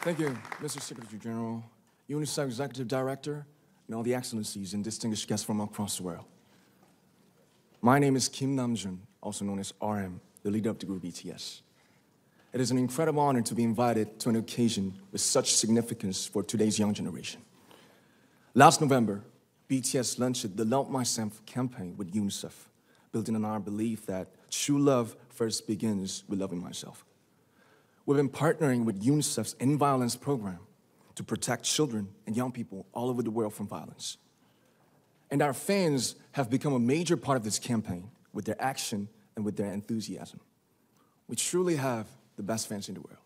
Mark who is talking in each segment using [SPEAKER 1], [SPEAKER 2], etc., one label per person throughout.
[SPEAKER 1] Thank you, Mr. Secretary General, UNICEF Executive Director, and all the excellencies and distinguished guests from across the world. My name is Kim Namjoon, also known as RM, the leader of the group BTS. It is an incredible honor to be invited to an occasion with such significance for today's young generation. Last November, BTS launched the Love Myself campaign with UNICEF, building on our belief that true love first begins with loving myself. We've been partnering with UNICEF's End Violence program to protect children and young people all over the world from violence. And our fans have become a major part of this campaign with their action and with their enthusiasm. We truly have the best fans in the world.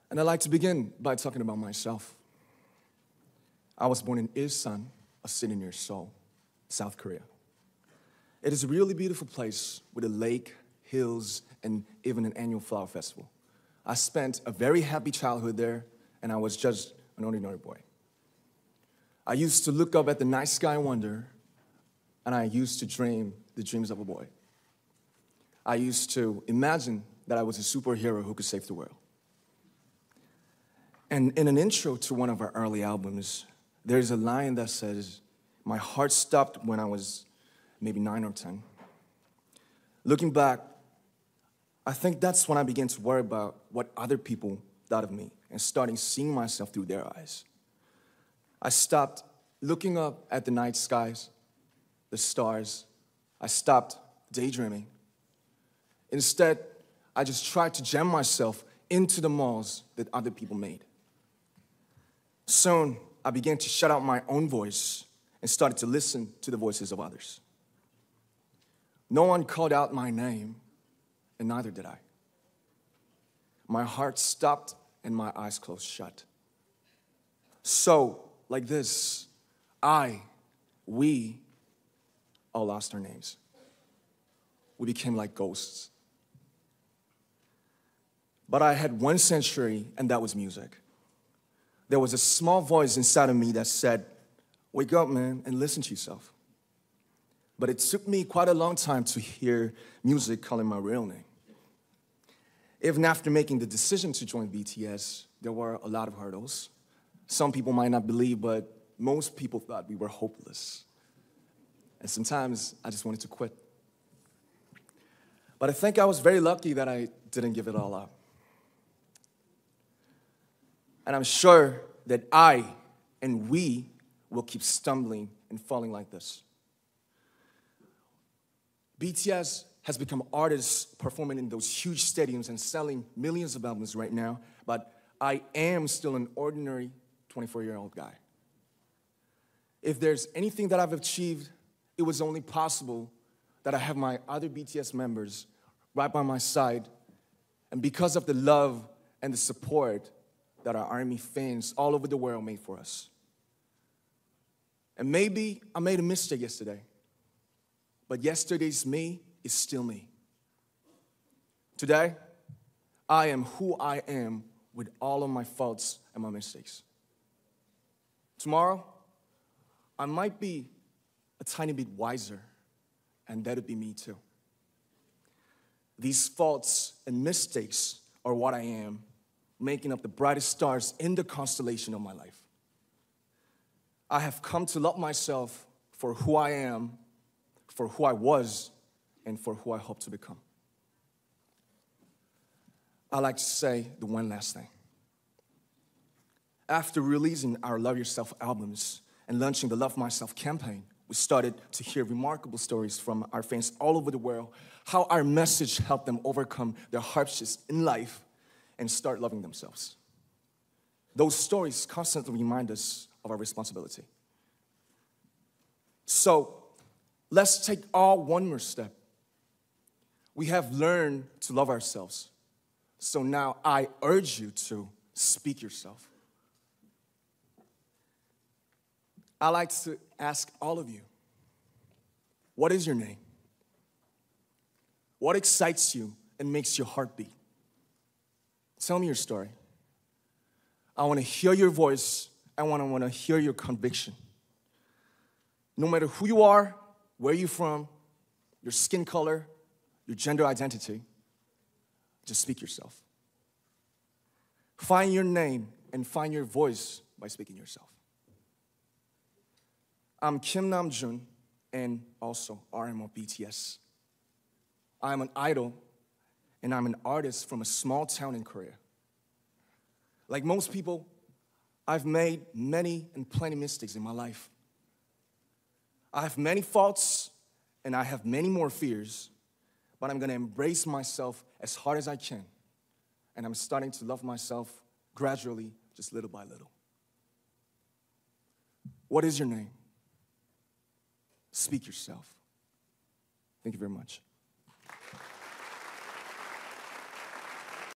[SPEAKER 1] And I'd like to begin by talking about myself. I was born in Ilsan, a city near Seoul, South Korea. It is a really beautiful place with a lake, hills, and even an annual flower festival. I spent a very happy childhood there, and I was just an ordinary boy. I used to look up at the night sky and wonder, and I used to dream the dreams of a boy. I used to imagine that I was a superhero who could save the world. And in an intro to one of our early albums, there's a line that says, "My heart stopped when I was maybe 9 or 10. Looking back, I think that's when I began to worry about what other people thought of me and starting seeing myself through their eyes. I stopped looking up at the night skies, the stars. I stopped daydreaming. Instead, I just tried to jam myself into the malls that other people made. Soon, I began to shut out my own voice and started to listen to the voices of others. No one called out my name, and neither did I. My heart stopped and my eyes closed shut. So, like this, we all lost our names. We became like ghosts. But I had one sanctuary, and that was music. There was a small voice inside of me that said, "Wake up, man, and listen to yourself." But it took me quite a long time to hear music calling my real name. Even after making the decision to join BTS, there were a lot of hurdles. Some people might not believe, but most people thought we were hopeless. And sometimes I just wanted to quit. But I think I was very lucky that I didn't give it all up. And I'm sure that I and we will keep stumbling and falling like this. BTS has become artists performing in those huge stadiums and selling millions of albums right now, but I am still an ordinary 24-year-old guy. If there's anything that I've achieved, it was only possible that I have my other BTS members right by my side, and because of the love and the support that our ARMY fans all over the world made for us. And maybe I made a mistake yesterday, but yesterday's me is still me. Today, I am who I am with all of my faults and my mistakes. Tomorrow, I might be a tiny bit wiser, and that'll be me too. These faults and mistakes are what I am, making up the brightest stars in the constellation of my life. I have come to love myself for who I am, for who I was, and for who I hope to become. I'd like to say the one last thing. After releasing our Love Yourself albums and launching the Love Myself campaign, we started to hear remarkable stories from our fans all over the world, how our message helped them overcome their hardships in life and start loving themselves. Those stories constantly remind us of our responsibility. So, let's take one more step. We have learned to love ourselves. So now I urge you to speak yourself. I'd like to ask all of you, what is your name? What excites you and makes your heart beat? Tell me your story. I want to hear your voice. I want to hear your conviction. No matter who you are, where you're from, your skin color, your gender identity, just speak yourself. Find your name and find your voice by speaking yourself. I'm Kim Namjoon and also RM of BTS. I'm an idol and I'm an artist from a small town in Korea. Like most people, I've made many and plenty mistakes in my life. I have many faults and I have many more fears, but I'm gonna embrace myself as hard as I can. And I'm starting to love myself gradually, just little by little. What is your name? Speak yourself. Thank you very much.